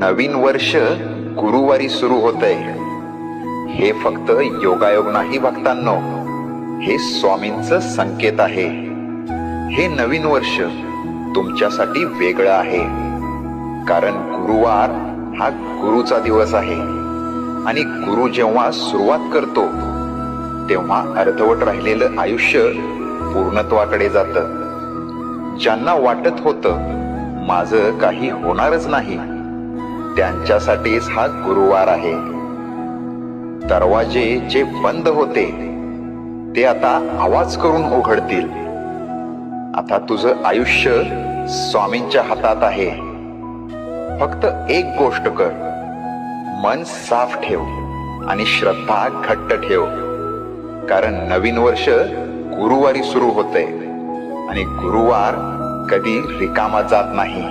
नवीन वर्ष गुरुवारी सुरू होतंय. हे फक्त योगायोग नाही भक्तांनो, हे स्वामींचं संकेत आहे. हे नवीन वर्ष तुमच्यासाठी वेगळं आहे, कारण गुरुवार हा गुरुचा दिवस आहे आणि गुरु जेव्हा सुरुवात करतो तेव्हा अर्धवट राहिलेलं आयुष्य पूर्णत्वाकडे जातं. ज्यांना वाटत होतं माझं काही होणारच नाही, त्यांच्यासाठीच हा गुरुवार आहे. दरवाजे जे बंद होते ते आता आवाज करून उघडतील. आता तुझं आयुष्य स्वामींच्या हातात आहे. फक्त एक गोष्ट कर, मन साफ ठेव आणि श्रद्धा घट्ट ठेव, कारण नवीन वर्ष गुरुवारी सुरू होतंय आणि गुरुवार कधी रिकामा जात नाही.